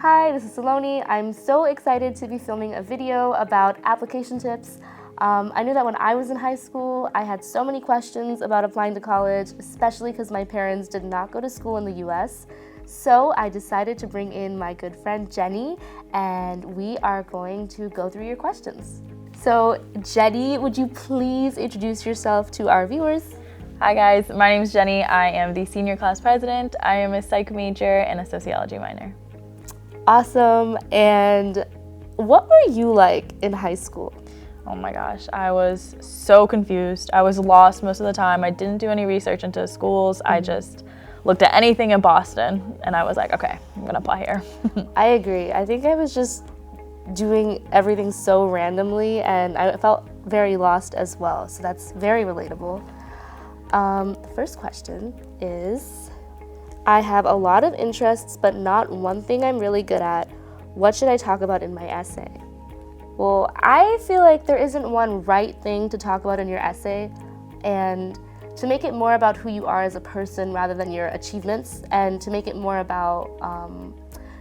Hi, this is Saloni. I'm so excited to be filming a video about application tips. I knew that when I was in high school, I had so many questions about applying to college, especially because my parents did not go to school in the US. So I decided to bring in my good friend Jenny, and we are going to go through your questions. So Jenny, would you please introduce yourself to our viewers? Hi guys, my name is Jenny. I am the senior class president. I am a psych major and a sociology minor. Awesome. And what were you like in high school? Oh my gosh, I was so confused. I was lost most of the time. I didn't do any research into schools. I just looked at anything in Boston and I was like, okay, I'm gonna apply here. I agree. I think I was just doing everything so randomly and I felt very lost as well. So that's very relatable. The first question is, I have a lot of interests, but not one thing I'm really good at. What should I talk about in my essay? Well, I feel like there isn't one right thing to talk about in your essay, and to make it more about who you are as a person rather than your achievements, and to make it more about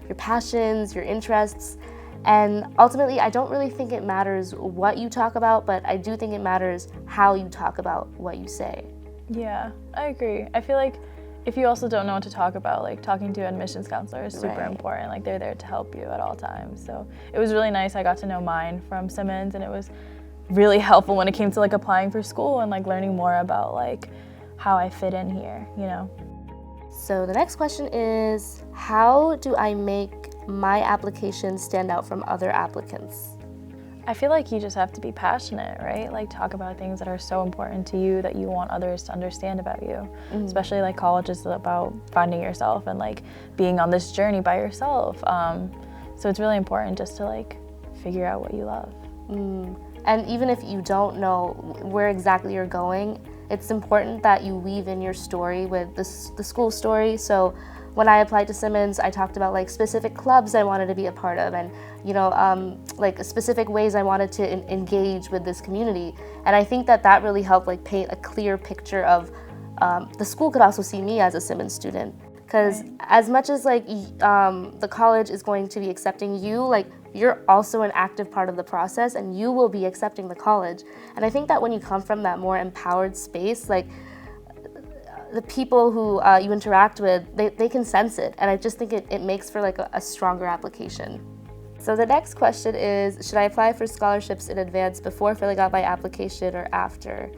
your passions, your interests, and ultimately I don't really think it matters what you talk about, but I do think it matters how you talk about what you say. Yeah, I agree. I feel like if you also don't know what to talk about, like talking to an admissions counselor is super important. Like they're there to help you at all times. So it was really nice. I got to know mine from Simmons, and it was really helpful when it came to like applying for school and like learning more about like how I fit in here, you know? So the next question is, how do I make my application stand out from other applicants? I feel like you just have to be passionate, right? Like talk about things that are so important to you that you want others to understand about you. Especially like college is about finding yourself and like being on this journey by yourself. So it's really important just to like figure out what you love. And even if you don't know where exactly you're going, it's important that you weave in your story with the school story. So when I applied to Simmons, I talked about like specific clubs I wanted to be a part of, and like specific ways I wanted to engage with this community. And I think that really helped like paint a clear picture of the school could also see me as a Simmons student. Because as much as like the college is going to be accepting you, like you're also an active part of the process, and you will be accepting the college. And I think that when you come from that more empowered space, like the people who you interact with, they can sense it, and I just think it makes for like a stronger application. So the next question is, should I apply for scholarships in advance before filling out my application or after?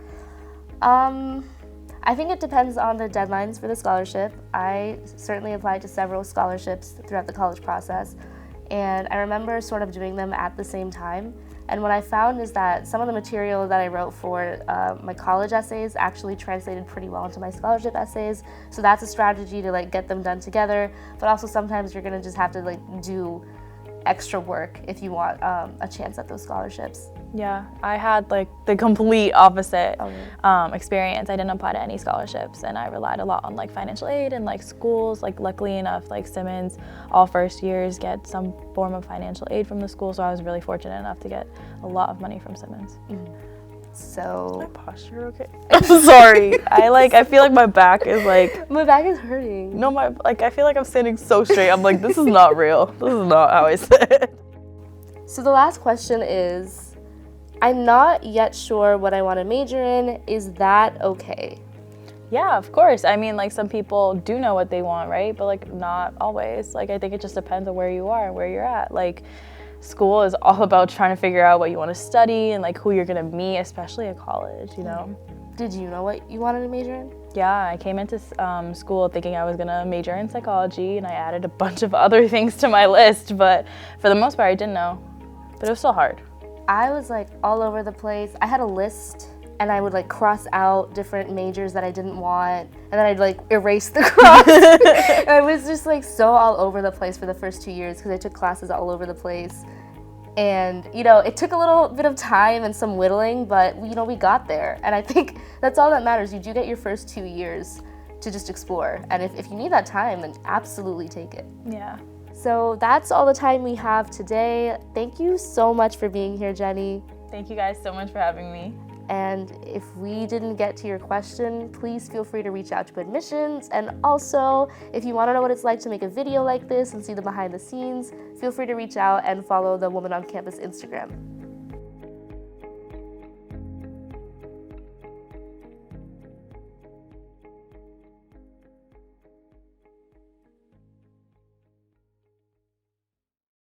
I think it depends on the deadlines for the scholarship. I certainly applied to several scholarships throughout the college process, and I remember sort of doing them at the same time. And what I found is that some of the material that I wrote for my college essays actually translated pretty well into my scholarship essays. So that's a strategy to like get them done together. But also sometimes you're gonna just have to like do extra work if you want a chance at those scholarships. Yeah, I had like the complete opposite experience. I didn't apply to any scholarships, and I relied a lot on like financial aid and like schools. Like luckily enough, like Simmons, all first years get some form of financial aid from the school, so I was really fortunate enough to get a lot of money from Simmons. So my posture okay? I'm sorry. I feel like my back is like my back is hurting. No, I feel like I'm standing so straight. I'm like, this is not real. This is not how I sit. So the last question is, I'm not yet sure what I want to major in. Is that okay? Yeah, of course. I mean, like some people do know what they want, right? But like not always. Like I think it just depends on where you are and where you're at. Like school is all about trying to figure out what you want to study and like who you're gonna meet, especially at college, you know? Did you know what you wanted to major in? Yeah, I came into school thinking I was gonna major in psychology, and I added a bunch of other things to my list, but for the most part I didn't know. But it was still hard. I was like all over the place. I had a list, and I would like cross out different majors that I didn't want, and then I'd like erase the cross. I was just like so all over the place for the first 2 years because I took classes all over the place. And it took a little bit of time and some whittling, but we got there. And I think that's all that matters. You do get your first 2 years to just explore. And if you need that time, then absolutely take it. Yeah. So that's all the time we have today. Thank you so much for being here, Jenny. Thank you guys so much for having me. And if we didn't get to your question, please feel free to reach out to admissions. And also, if you want to know what it's like to make a video like this and see the behind the scenes, feel free to reach out and follow the Woman on Campus Instagram.